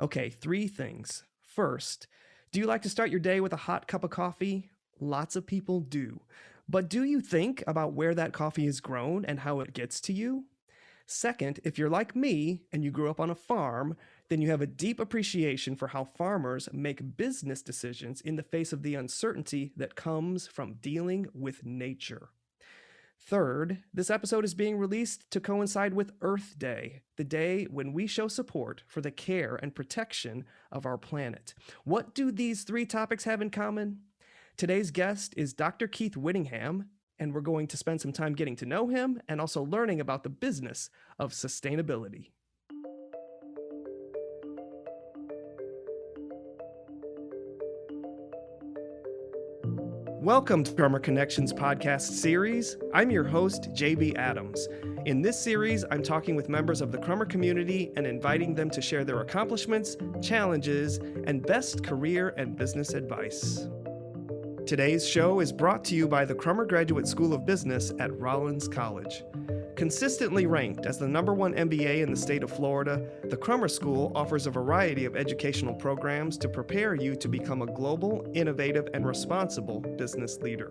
Okay, three things. First, do you like to start your day with a hot cup of coffee? Lots of people do. But do you think about where that coffee is grown and how it gets to you? Second, if you're like me and you grew up on a farm, then you have a deep appreciation for how farmers make business decisions in the face of the uncertainty that comes from dealing with nature. Third, this episode is being released to coincide with Earth Day, the day when we show support for the care and protection of our planet. What do these three topics have in common? Today's guest is Dr. Keith Whittingham, and we're going to spend some time getting to know him and also learning about the business of sustainability. Welcome to Crummer Connections podcast series. I'm your host, JB Adams. In this series, I'm talking with members of the Crummer community and inviting them to share their accomplishments, challenges, and best career and business advice. Today's show is brought to you by the Crummer Graduate School of Business at Rollins College. Consistently ranked as the #1 MBA in the state of Florida, the Crummer School offers a variety of educational programs to prepare you to become a global, innovative, and responsible business leader.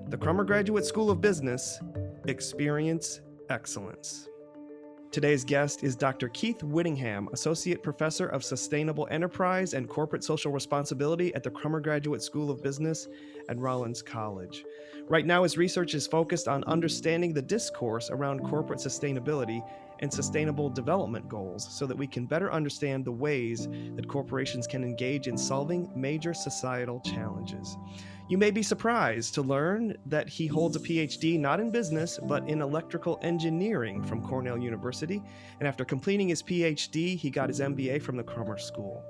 The Crummer Graduate School of Business, experience excellence. Today's guest is Dr. Keith Whittingham, Associate Professor of Sustainable Enterprise and Corporate Social Responsibility at the Crummer Graduate School of Business at Rollins College. Right now, his research is focused on understanding the discourse around corporate sustainability and sustainable development goals so that we can better understand the ways that corporations can engage in solving major societal challenges. You may be surprised to learn that he holds a PhD not in business, but in electrical engineering from Cornell University. And after completing his PhD, he got his MBA from the Crummer School.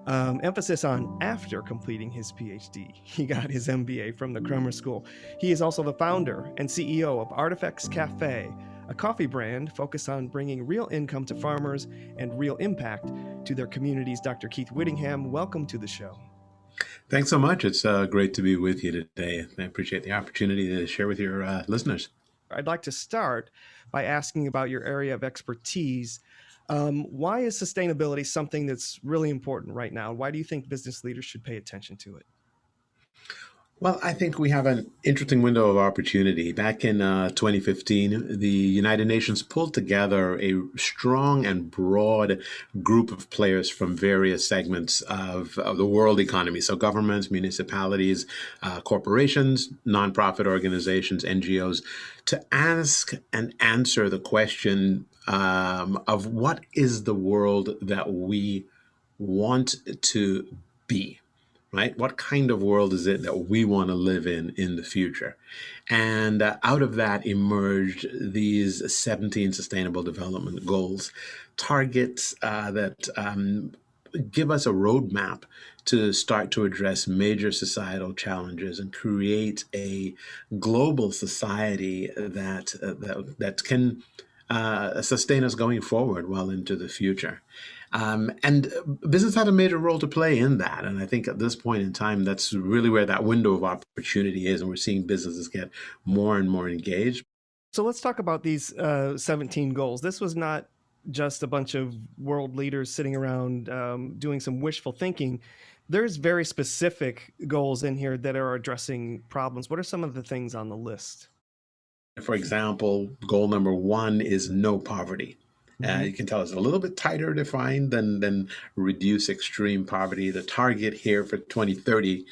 Emphasis on after completing his PhD, he got his MBA from the Crummer School. He is also the founder and CEO of Artifacts Cafe, a coffee brand focused on bringing real income to farmers and real impact to their communities. Dr. Keith Whittingham, welcome to the show. Thanks so much. It's great to be with you today. I appreciate the opportunity to share with your listeners. I'd like to start by asking about your area of expertise. Why is sustainability something that's really important right now? Why do you think business leaders should pay attention to it? Well, I think we have an interesting window of opportunity. Back in 2015, the United Nations pulled together a strong and broad group of players from various segments of the world economy. So governments, municipalities, corporations, nonprofit organizations, NGOs, to ask and answer the question of what is the world that we want to be? Right? What kind of world is it that we want to live in the future? And out of that emerged these 17 Sustainable Development Goals, targets that give us a roadmap to start to address major societal challenges and create a global society that can sustain us going forward well into the future. And business had a major role to play in that. And I think at this point in time, that's really where that window of opportunity is. And we're seeing businesses get more and more engaged. So let's talk about these 17 goals. This was not just a bunch of world leaders sitting around doing some wishful thinking. There's very specific goals in here that are addressing problems. What are some of the things on the list? For example, goal number 1 is no poverty. You can tell it's a little bit tighter defined than reduce extreme poverty. The target here for 2030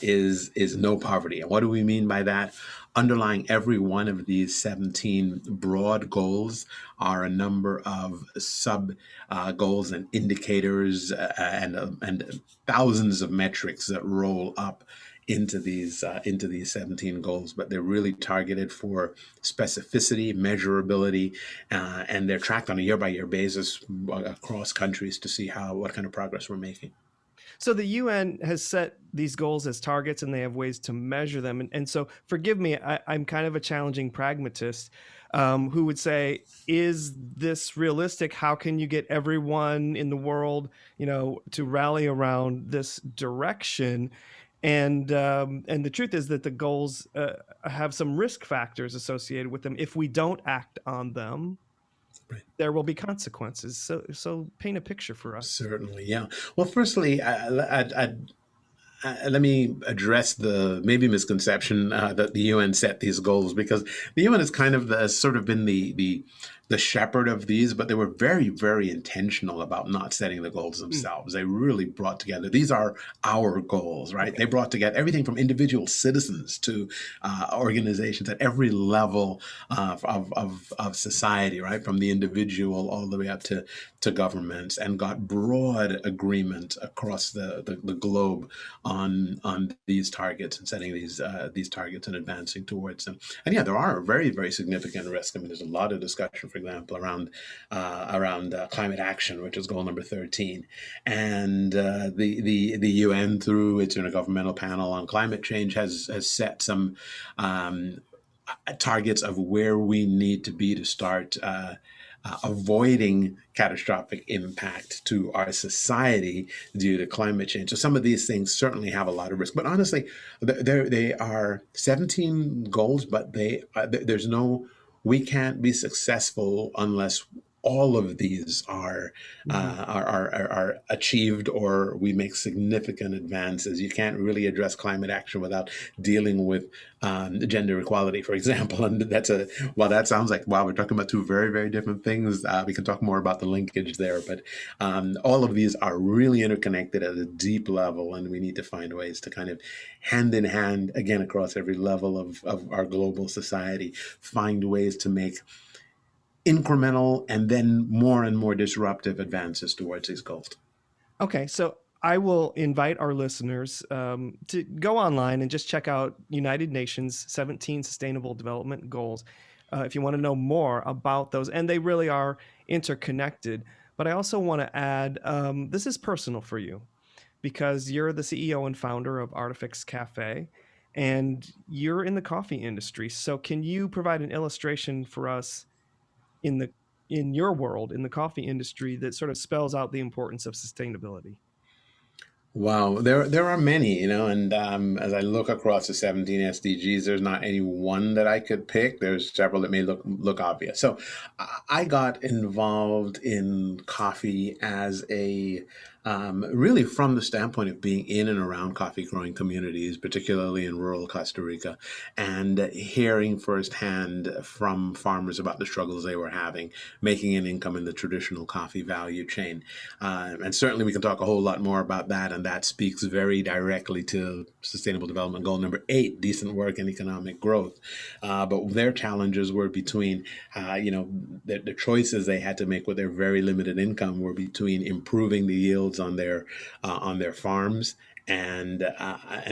is no poverty. And what do we mean by that? Underlying every one of these 17 broad goals are a number of sub goals and indicators and thousands of metrics that roll up into these 17 goals, but they're really targeted for specificity, measurability, and they're tracked on a year-by-year basis across countries to see what kind of progress we're making. So the UN has set these goals as targets and they have ways to measure them. And so forgive me, I'm kind of a challenging pragmatist who would say, is this realistic? How can you get everyone in the world, to rally around this direction? And the truth is that the goals have some risk factors associated with them if we don't act on them. Right. there will be consequences. So paint a picture for us. Certainly, yeah. Well, firstly, let me address the maybe misconception that the UN set these goals, because the UN has kind of sort of been the shepherd of these, but they were very, very intentional about not setting the goals Mm, themselves. They really brought together, these are our goals, right? okay. They brought together everything from individual citizens to organizations at every level of society, right? From the individual all the way up to governments, and got broad agreement across the globe on these targets, and setting these targets and advancing towards them. And yeah, there are very, very significant risks. I mean, there's a lot of discussion, for example, around climate action, which is goal number 13, and the UN, through its intergovernmental panel on climate change, has set some um, targets of where we need to be to start avoiding catastrophic impact to our society due to climate change. So some of these things certainly have a lot of risk. But honestly, they are 17 goals, but there's no, we can't be successful unless all of these Mhm. are achieved, or we make significant advances. You can't really address climate action without dealing with gender equality, for example. And that's a, well, that sounds like, wow, we're talking about two very, very different things. We can talk more about the linkage there, but all of these are really interconnected at a deep level, and we need to find ways to kind of hand in hand, again, across every level of our global society, find ways to make incremental and then more and more disruptive advances towards these goals. Okay, so I will invite our listeners to go online and just check out United Nations 17 Sustainable Development Goals if you want to know more about those. And they really are interconnected. But I also want to add this is personal for you because you're the CEO and founder of Artifix Cafe and you're in the coffee industry. So can you provide an illustration for us in the in your world in the coffee industry that sort of spells out the importance of sustainability? Wow, there are many, and as I look across the 17 SDGs, there's not any one that I could pick. There's several that may look obvious. So I got involved in coffee as a really from the standpoint of being in and around coffee growing communities, particularly in rural Costa Rica, and hearing firsthand from farmers about the struggles they were having making an income in the traditional coffee value chain. And certainly we can talk a whole lot more about that, and that speaks very directly to Sustainable Development Goal number 8, decent work and economic growth. But their challenges were between, the choices they had to make with their very limited income were between improving the yields on their farms and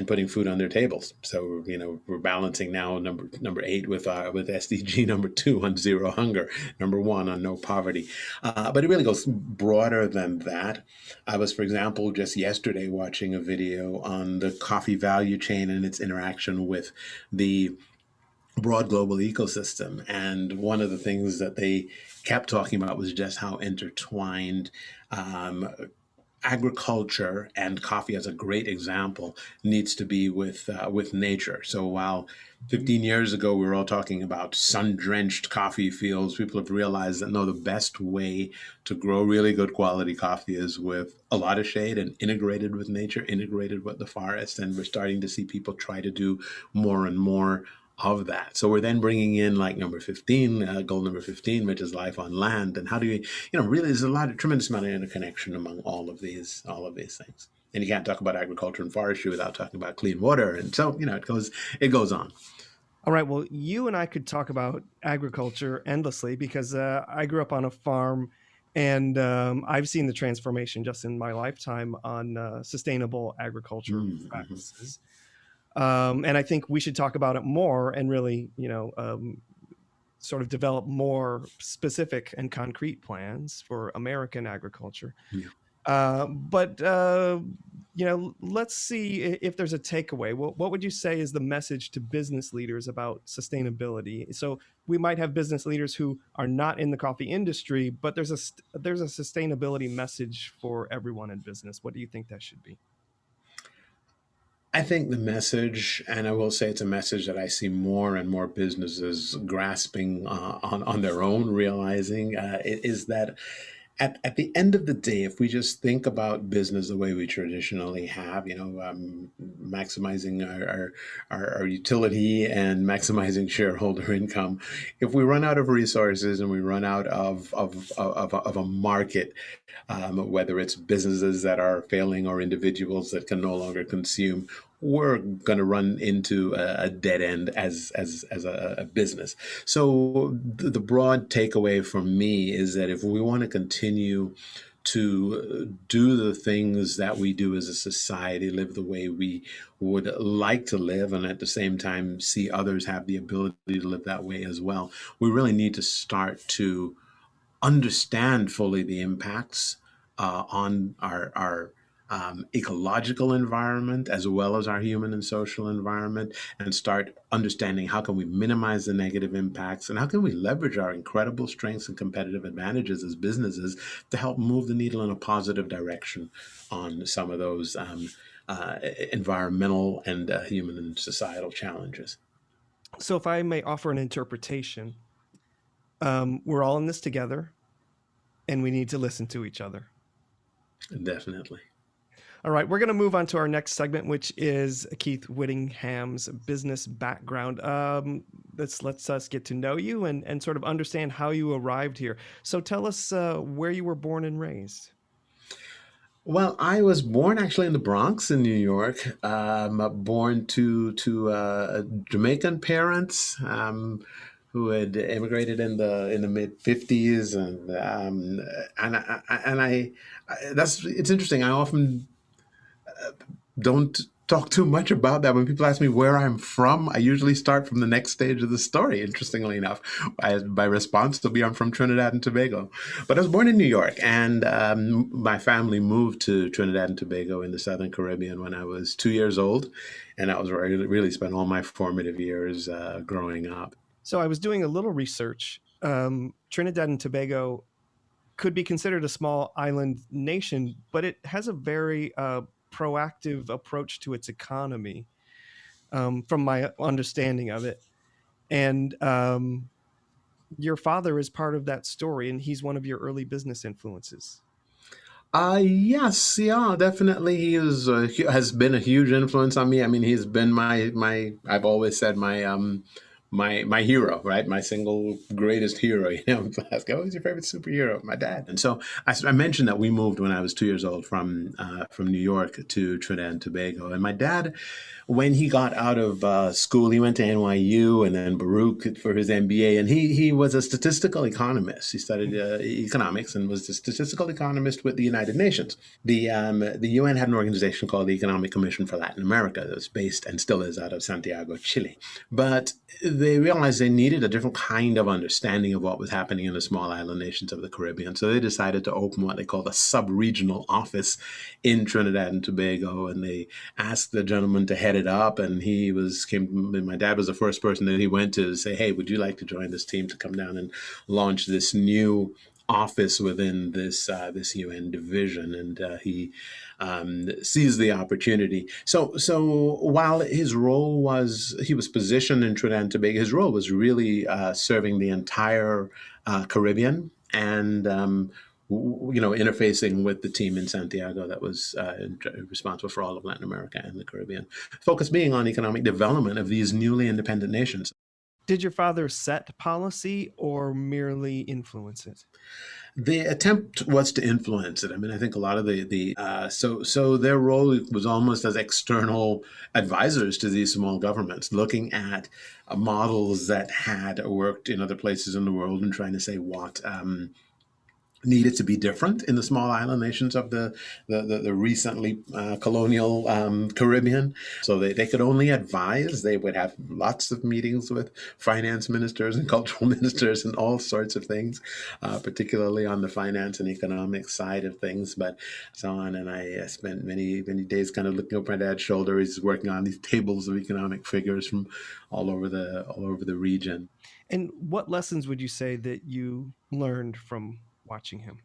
putting food on their tables. So we're balancing now number 8 with SDG number 2 on zero hunger, number 1 on no poverty. But it really goes broader than that. I was, for example, just yesterday watching a video on the coffee value chain and its interaction with the broad global ecosystem. And one of the things that they kept talking about was just how intertwined agriculture, and coffee as a great example, needs to be with nature. So while 15 years ago we were all talking about sun-drenched coffee fields, people have realized that no, the best way to grow really good quality coffee is with a lot of shade and integrated with nature, integrated with the forest. And we're starting to see people try to do more and more of that. So we're then bringing in like number 15, goal number 15, which is life on land. And how do really, there's tremendous amount of interconnection among all of these things. And you can't talk about agriculture and forestry without talking about clean water. And so, it goes on. All right. Well, you and I could talk about agriculture endlessly because I grew up on a farm and I've seen the transformation just in my lifetime on sustainable agriculture Mm-hmm. practices. And I think we should talk about it more and really, sort of develop more specific and concrete plans for American agriculture. Yeah. But let's see if there's a takeaway. What would you say is the message to business leaders about sustainability? So we might have business leaders who are not in the coffee industry, but there's a sustainability message for everyone in business. What do you think that should be? I think the message, and I will say it's a message that I see more and more businesses grasping on their own, realizing is that at the end of the day, if we just think about business the way we traditionally have, maximizing our utility and maximizing shareholder income, if we run out of resources and we run out of a market, whether it's businesses that are failing or individuals that can no longer consume, we're going to run into a dead end as a business. So the broad takeaway from me is that if we want to continue to do the things that we do as a society, live the way we would like to live, and at the same time see others have the ability to live that way as well, we really need to start to understand fully the impacts on our ecological environment as well as our human and social environment, and start understanding how can we minimize the negative impacts and how can we leverage our incredible strengths and competitive advantages as businesses to help move the needle in a positive direction on some of those environmental and human and societal challenges. So, if I may offer an interpretation, we're all in this together and we need to listen to each other. Definitely. All right, we're going to move on to our next segment, which is Keith Whittingham's business background. This lets us get to know you and sort of understand how you arrived here. So tell us where you were born and raised. Well, I was born actually in the Bronx in New York. Born to Jamaican parents who had immigrated in the mid 50s, and that's it's interesting. I often don't talk too much about that. When people ask me where I'm from, I usually start from the next stage of the story, interestingly enough. My response will be I'm from Trinidad and Tobago. But I was born in New York, and my family moved to Trinidad and Tobago in the Southern Caribbean when I was 2 years old. And that was where I really spent all my formative years growing up. So I was doing a little research. Trinidad and Tobago could be considered a small island nation, but it has a very proactive approach to its economy, from my understanding of it. And your father is part of that story, and he's one of your early business influences. Yes, yeah, definitely. He has been a huge influence on me. I mean, he's been my. I've always said my hero, right? My single greatest hero. People ask, "Oh, who's your favorite superhero?" My dad. And so I mentioned that we moved when I was 2 years old from New York to Trinidad and Tobago, and my dad, when he got out of school, he went to NYU and then Baruch for his MBA, and he was a statistical economist. He studied economics and was a statistical economist with the United Nations. The UN had an organization called the Economic Commission for Latin America that was based and still is out of Santiago, Chile. But they realized they needed a different kind of understanding of what was happening in the small island nations of the Caribbean. So they decided to open what they called a sub-regional office in Trinidad and Tobago, and they asked the gentleman to head it up. And my dad was the first person that he went to say, "Hey, would you like to join this team to come down and launch this new office within this UN division?" And he seized the opportunity. So while his role was he was positioned in Trinidad and Tobago, his role was really serving the entire Caribbean and. Interfacing with the team in Santiago that was responsible for all of Latin America and the Caribbean. Focus being on economic development of these newly independent nations. Did your father set policy or merely influence it? The attempt was to influence it. I mean, I think a lot of so their role was almost as external advisors to these small governments, looking at models that had worked in other places in the world and trying to say what needed to be different in the small island nations of the recently colonial Caribbean. So they could only advise. They would have lots of meetings with finance ministers and cultural ministers and all sorts of things, particularly on the finance and economic side of things, but so on. And I spent many days kind of looking over my dad's shoulder. He's working on these tables of economic figures from all over the region. And what lessons would you say that you learned from watching him?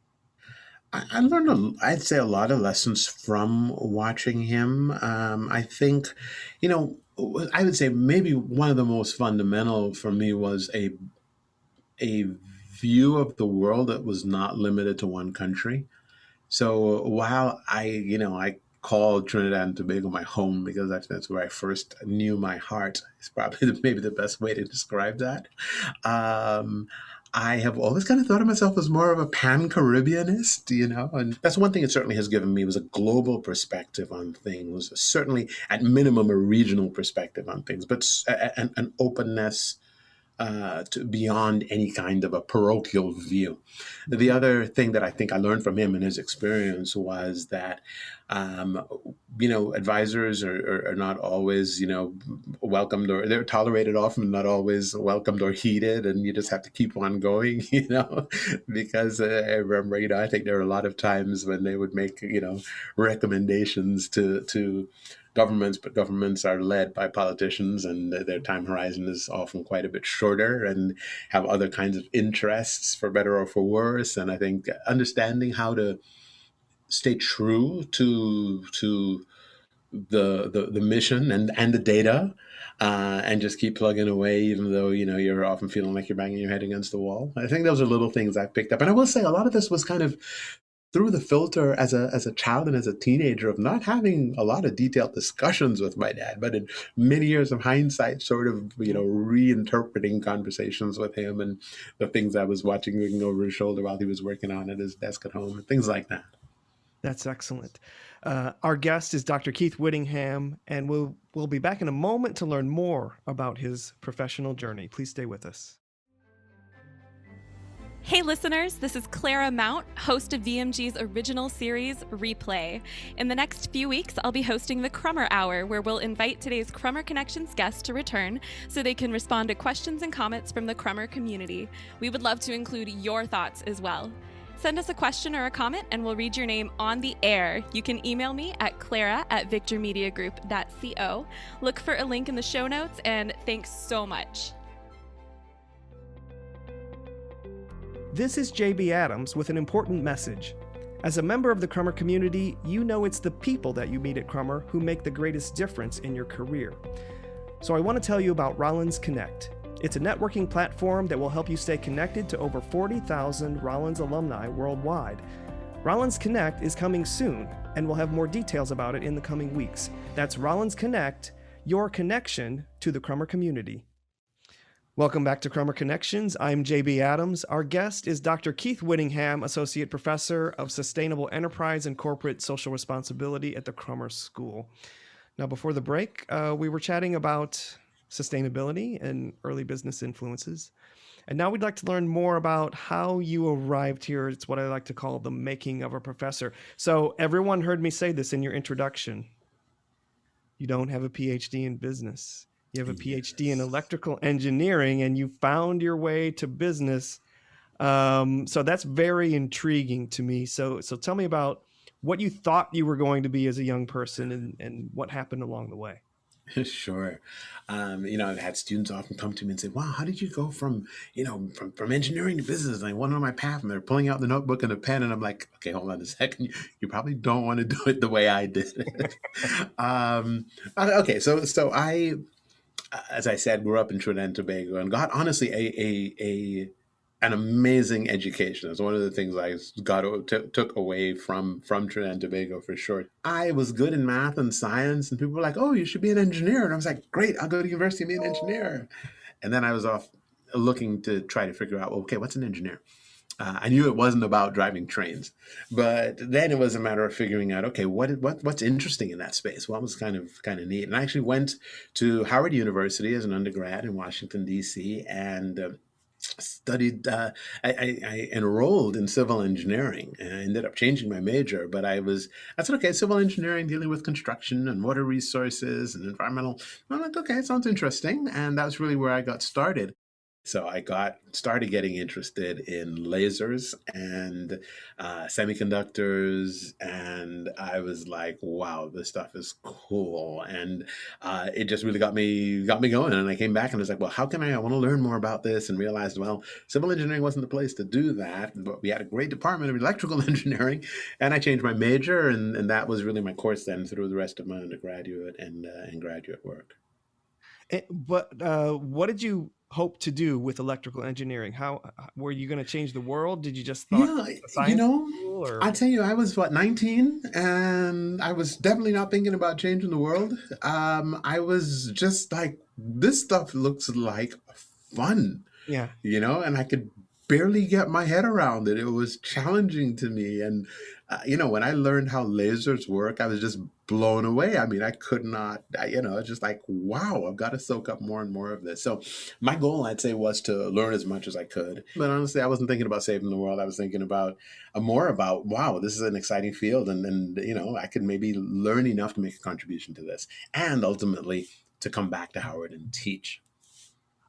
I learned, I'd say, a lot of lessons from watching him. I think, you know, I would say maybe one of the most fundamental for me was a view of the world that was not limited to one country. So while I call Trinidad and Tobago my home because that's where I first knew my heart. It's probably maybe the best way to describe that. Um, I have always kind of thought of myself as more of a pan-Caribbeanist, and that's one thing it certainly has given me was a global perspective on things, certainly at minimum a regional perspective on things, but an openness to beyond any kind of a parochial view. The other thing that I think I learned from him and his experience was that, um, advisors are not always, welcomed, or they're tolerated often, not always welcomed or heeded, and you just have to keep on going, because I remember, I think there are a lot of times when they would make, recommendations to governments, but governments are led by politicians, and their time horizon is often quite a bit shorter and have other kinds of interests, for better or for worse. And I think understanding how to stay true to the mission and the data, and just keep plugging away, even though you're often feeling like you're banging your head against the wall. I think those are little things I picked up, and I will say a lot of this was kind of through the filter as a child and as a teenager of not having a lot of detailed discussions with my dad, but in many years of hindsight, sort of reinterpreting conversations with him and the things I was watching, looking over his shoulder while he was working on at his desk at home and things like that. That's excellent. Our guest is Dr. Keith Whittingham, and we'll be back in a moment to learn more about his professional journey. Please stay with us. Hey listeners, this is Clara Mount, host of VMG's original series, Replay. In the next few weeks, I'll be hosting the Crummer Hour, where we'll invite today's Crummer Connections guests to return so they can respond to questions and comments from the Crummer community. We would love to include your thoughts as well. Send us a question or a comment and we'll read your name on the air. You can email me at clara@victormediagroup.co. Look for a link in the show notes, and thanks so much. This is JB Adams with an important message. As a member of the Crummer community, you know it's the people that you meet at Crummer who make the greatest difference in your career. So I want to tell you about Rollins Connect. It's a networking platform that will help you stay connected to over 40,000 Rollins alumni worldwide. Rollins Connect is coming soon, and we'll have more details about it in the coming weeks. That's Rollins Connect, your connection to the Crummer community. Welcome back to Crummer Connections. I'm JB Adams. Our guest is Dr. Keith Whittingham, Associate Professor of Sustainable Enterprise and Corporate Social Responsibility at the Crummer School. Now, before the break, we were chatting about sustainability and early business influences. And now we'd like to learn more about how you arrived here. It's what I like to call the making of a professor. So everyone heard me say this in your introduction. You don't have a PhD in business. You have a PhD in electrical engineering, and you found your way to business. So that's very intriguing to me. So tell me about what you thought you were going to be as a young person, and what happened along the way. Sure. I've had students often come to me and say, wow, how did you go from engineering to business? And I went on my path, and they're pulling out the notebook and a pen. And I'm like, okay, hold on a second. You probably don't want to do it the way I did it. Okay. So I, as I said, grew up in Trinidad and Tobago and got honestly an amazing education. That's one of the things I took away from Trinidad and Tobago for sure. I was good in math and science, and people were like, "Oh, you should be an engineer." And I was like, "Great, I'll go to university and be an engineer." And then I was off looking to try to figure out, well, okay, what's an engineer? I knew it wasn't about driving trains, but then it was a matter of figuring out, okay, what's interesting in that space? What was kind of neat? And I actually went to Howard University as an undergrad in Washington, D.C., and studied. I enrolled in civil engineering, and I ended up changing my major. But I said, okay, civil engineering, dealing with construction and water resources and environmental. I'm like, okay, sounds interesting, and that's really where I got started. So I started getting interested in lasers and semiconductors, and I was like, "Wow, this stuff is cool!" And it just really got me going. And I came back and was like, "Well, how can I want to learn more about this?" And realized, well, civil engineering wasn't the place to do that, but we had a great department of electrical engineering, and I changed my major, and that was really my course then through the rest of my undergraduate and graduate work. But what did you hope to do with electrical engineering? How were you going to change the world? Did you just thought Yeah, a science you school or I tell you, I was what, 19, and I was definitely not thinking about changing the world. I was just like, this stuff looks like fun, yeah? and I could barely get my head around it. It was challenging to me. And, when I learned how lasers work, I was just blown away. I mean, I could not, it's just like, wow, I've got to soak up more and more of this. So my goal, I'd say, was to learn as much as I could. But honestly, I wasn't thinking about saving the world. I was thinking about more about, wow, this is an exciting field. And I could maybe learn enough to make a contribution to this and ultimately to come back to Howard and teach.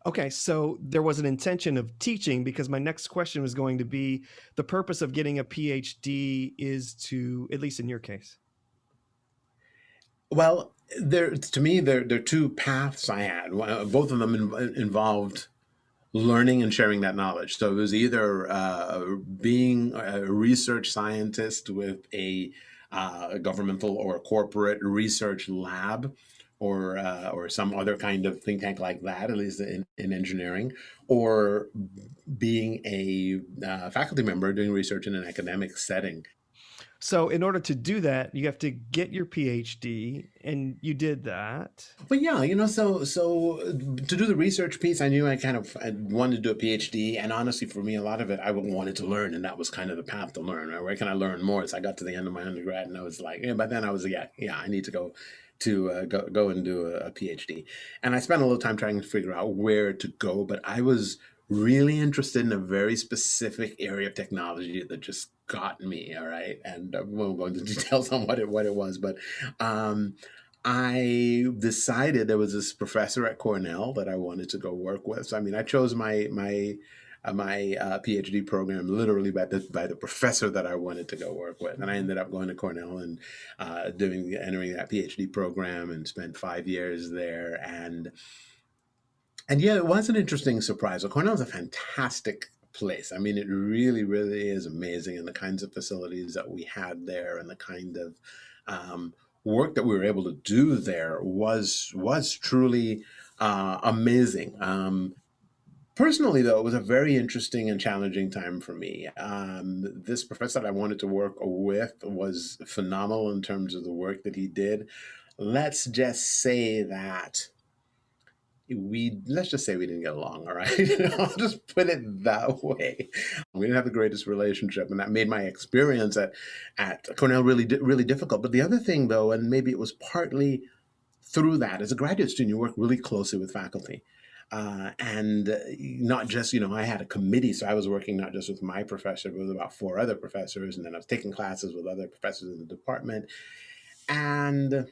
Okay, so there was an intention of teaching because my next question was going to be the purpose of getting a PhD is to, at least in your case. Well, there are two paths I had. Both of them involved learning and sharing that knowledge. So it was either being a research scientist with a governmental or corporate research lab, or some other kind of think tank like that, at least in engineering, or being a faculty member doing research in an academic setting. So in order to do that, you have to get your PhD, and you did that. But yeah, so to do the research piece, I knew I wanted to do a PhD, and honestly, for me, a lot of it I wanted to learn, and that was kind of the path to learn. Right? Where can I learn more? So I got to the end of my undergrad, and I was like, yeah. By then, I was like, yeah, I need to go and do a PhD, and I spent a little time trying to figure out where to go, but I was really interested in a very specific area of technology that just got me. All right, and I won't go into details on what it was, but. I decided there was this professor at Cornell that I wanted to go work with. So I mean, I chose my PhD program literally by the professor that I wanted to go work with, and I ended up going to Cornell and entering that PhD program and spent 5 years there. And yeah, it was an interesting surprise. Well, Cornell is a fantastic place. I mean, it really, really is amazing, and the kinds of facilities that we had there, and the kind of work that we were able to do there was truly amazing. Personally, though, it was a very interesting and challenging time for me. This professor that I wanted to work with was phenomenal in terms of the work that he did. Let's just say that let's just say we didn't get along. All right. I'll just put it that way. We didn't have the greatest relationship, and that made my experience at Cornell really difficult. But the other thing, though, and maybe it was partly through that, as a graduate student, you work really closely with faculty. And not just, I had a committee, so I was working not just with my professor, but with about four other professors, and then I was taking classes with other professors in the department. And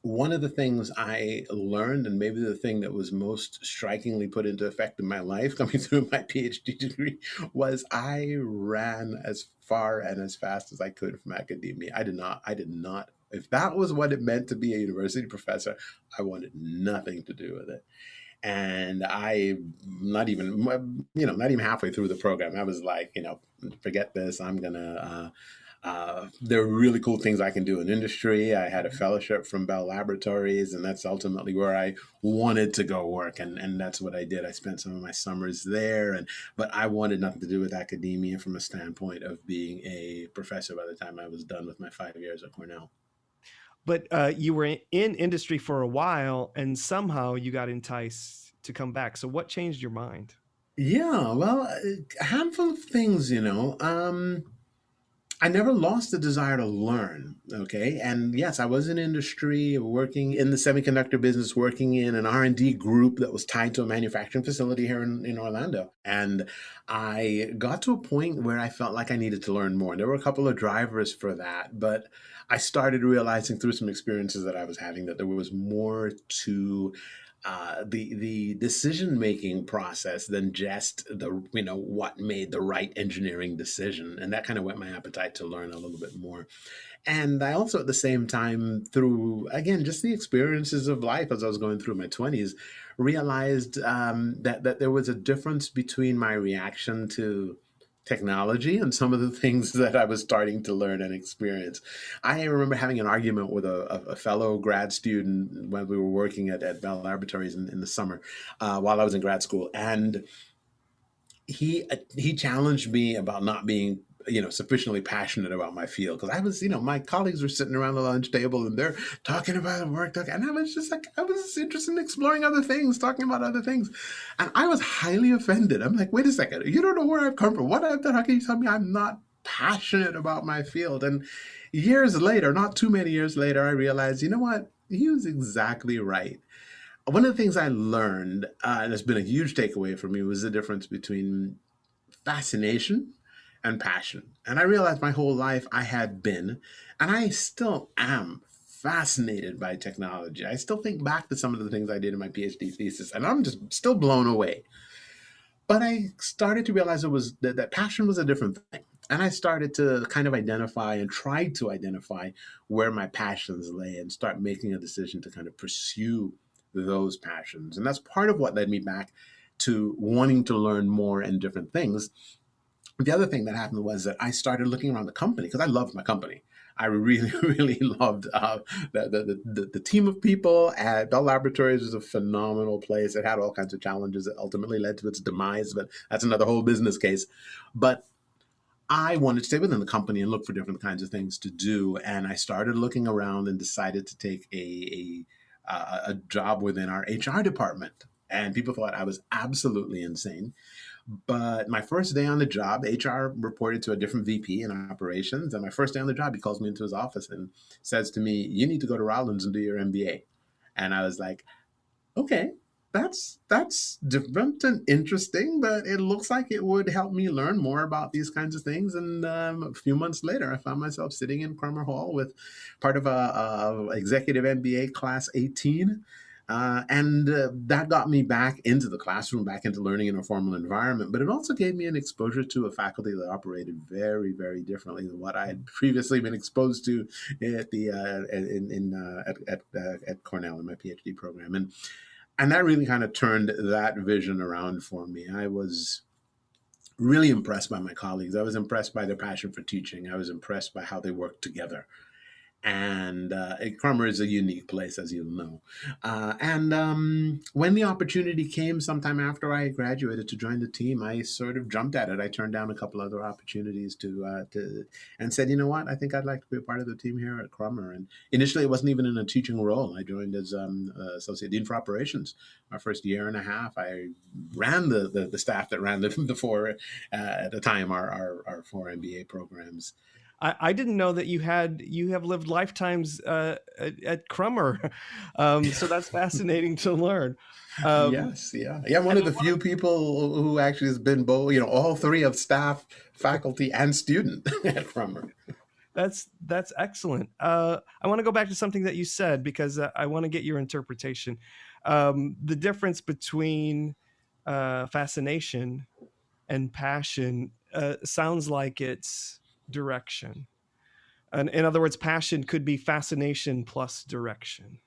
one of the things I learned, and maybe the thing that was most strikingly put into effect in my life coming through my PhD degree, was I ran as far and as fast as I could from academia. I did not. If that was what it meant to be a university professor, I wanted nothing to do with it. And not even halfway through the program, I was like, forget this. I'm gonna. There are really cool things I can do in industry. I had a fellowship from Bell Laboratories, and that's ultimately where I wanted to go work, and that's what I did. I spent some of my summers there, but I wanted nothing to do with academia from a standpoint of being a professor by the time I was done with my 5 years at Cornell. But you were in industry for a while, and somehow you got enticed to come back. So what changed your mind? Yeah, well, a handful of things. I never lost the desire to learn. Okay, and yes, I was in industry, working in the semiconductor business, working in an R&D group that was tied to a manufacturing facility here in Orlando. And I got to a point where I felt like I needed to learn more. And there were a couple of drivers for that, but I started realizing through some experiences that I was having that there was more to the decision making process than just the what made the right engineering decision, and that kind of whet my appetite to learn a little bit more. And I also, at the same time, through, again, just the experiences of life as I was going through my 20s, realized that there was a difference between my reaction to technology and some of the things that I was starting to learn and experience. I remember having an argument with a fellow grad student when we were working at Bell Laboratories in the summer while I was in grad school. And he challenged me about not being sufficiently passionate about my field, because I was, my colleagues were sitting around the lunch table and they're talking about work, and I was just like, I was interested in exploring other things, talking about other things, and I was highly offended. I'm like, wait a second, you don't know where I've come from, what I've done, how can you tell me I'm not passionate about my field? And years later, not too many years later, I realized, you know what, he was exactly right. One of the things I learned, and it's been a huge takeaway for me, was the difference between fascination and passion. And I realized my whole life I had been, and I still am, fascinated by technology. I still think back to some of the things I did in my PhD thesis, and I'm just still blown away. But I started to realize that passion was a different thing. And I started to kind of identify and try to identify where my passions lay and start making a decision to kind of pursue those passions. And that's part of what led me back to wanting to learn more and different things. The other thing that happened was that I started looking around the company, because I loved my company. I really, really loved the team of people at Bell Laboratories. Was a phenomenal place. It had all kinds of challenges that ultimately led to its demise, but that's another whole business case. But I wanted to stay within the company and look for different kinds of things to do. And I started looking around and decided to take a job within our HR department. And people thought I was absolutely insane. But my first day on the job, HR reported to a different VP in operations. And my first day on the job, he calls me into his office and says to me, "You need to go to Rollins and do your MBA." And I was like, okay, that's different and interesting, but it looks like it would help me learn more about these kinds of things. And a few months later, I found myself sitting in Crummer Hall with part of a executive MBA class 18. And that got me back into the classroom, back into learning in a formal environment. But it also gave me an exposure to a faculty that operated very, very differently than what I had previously been exposed to at the at Cornell in my PhD program. And that really kind of turned that vision around for me. I was really impressed by my colleagues. I was impressed by their passion for teaching. I was impressed by how they worked together. And Crummer is a unique place, as you'll know. When the opportunity came sometime after I graduated to join the team, I sort of jumped at it. I turned down a couple other opportunities and said, you know what, I think I'd like to be a part of the team here at Crummer. And initially, it wasn't even in a teaching role. I joined as Associate Dean for Operations. My first year and a half, I ran the staff that ran the four, at the time, our four MBA programs. I didn't know that you have lived lifetimes at Crummer, so that's fascinating to learn. Yes, yeah. I'm one of the few people who actually has been both, all three of staff, faculty, and student at Crummer. That's excellent. I want to go back to something that you said, because I want to get your interpretation. The difference between fascination and passion sounds like it's direction. And in other words, passion could be fascination plus direction.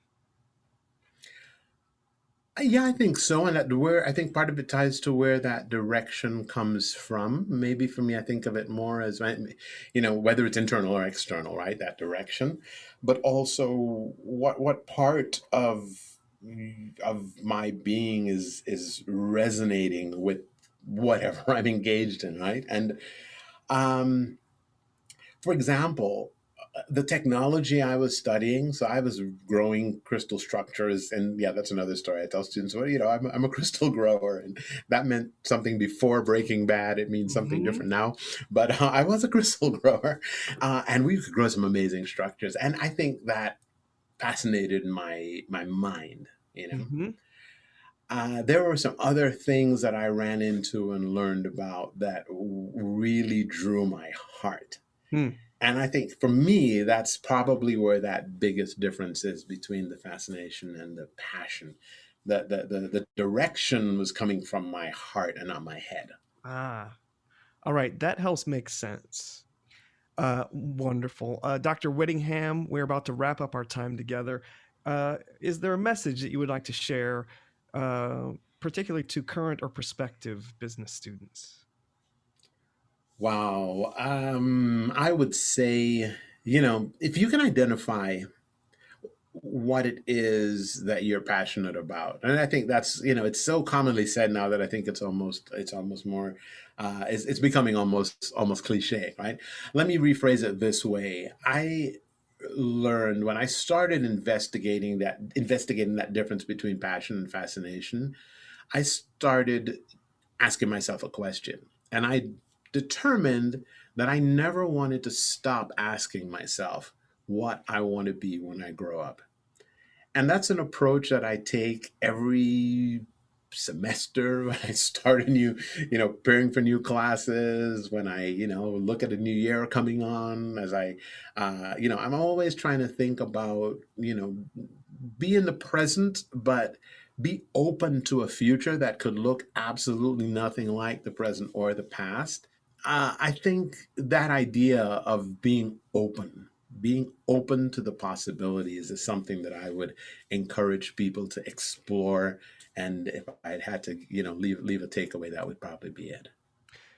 Yeah, I think so. And I think part of it ties to where that direction comes from. Maybe for me, I think of it more as, whether it's internal or external, right? That direction, but also what part of my being is resonating with whatever I'm engaged in, right? And for example, the technology I was studying, so I was growing crystal structures, and yeah, that's another story I tell students. Well, I'm a crystal grower, and that meant something before Breaking Bad. It means something different now, but I was a crystal grower, and we could grow some amazing structures, and I think that fascinated my mind. There were some other things that I ran into and learned about that really drew my heart. And I think for me, that's probably where that biggest difference is between the fascination and the passion. the direction was coming from my heart and not my head. Ah, all right. That helps make sense. Wonderful. Dr. Whittingham, we're about to wrap up our time together. Is there a message that you would like to share, particularly to current or prospective business students? Wow. I would say, if you can identify what it is that you're passionate about, and I think that's, it's so commonly said now that I think it's almost more, it's becoming almost cliche, right? Let me rephrase it this way. I learned when I started investigating that difference between passion and fascination, I started asking myself a question. And I determined that I never wanted to stop asking myself what I want to be when I grow up. And that's an approach that I take every semester when I start a new, preparing for new classes, when I, look at a new year coming on, as I'm always trying to think about, be in the present, but be open to a future that could look absolutely nothing like the present or the past. I think that idea of being open to the possibilities is something that I would encourage people to explore. And if I'd had to, leave a takeaway, that would probably be it.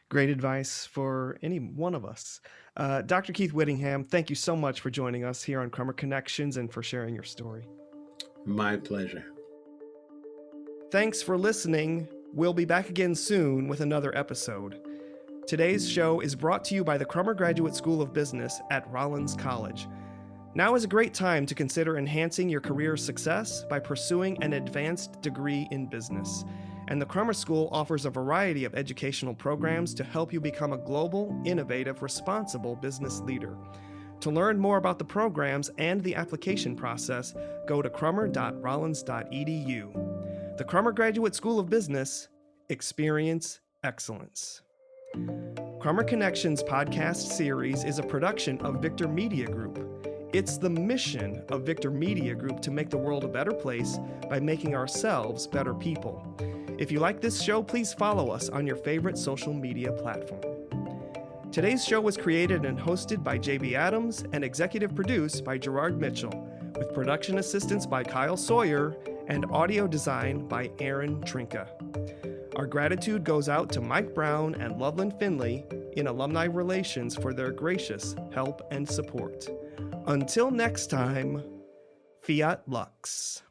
Great advice for any one of us. Dr. Keith Whittingham, thank you so much for joining us here on Crummer Connections and for sharing your story. My pleasure. Thanks for listening. We'll be back again soon with another episode. Today's show is brought to you by the Crummer Graduate School of Business at Rollins College. Now is a great time to consider enhancing your career success by pursuing an advanced degree in business. And the Crummer School offers a variety of educational programs to help you become a global, innovative, responsible business leader. To learn more about the programs and the application process, go to crummer.rollins.edu. The Crummer Graduate School of Business, experience excellence. Crummer Connections podcast series is a production of Victor Media Group. It's the mission of Victor Media Group to make the world a better place by making ourselves better people. If you like this show, please follow us on your favorite social media platform. Today's show was created and hosted by JB Adams and executive produced by Gerard Mitchell, with production assistance by Kyle Sawyer and audio design by Aaron Trinka. Our gratitude goes out to Mike Brown and Loveland Finley in Alumni Relations for their gracious help and support. Until next time, Fiat Lux.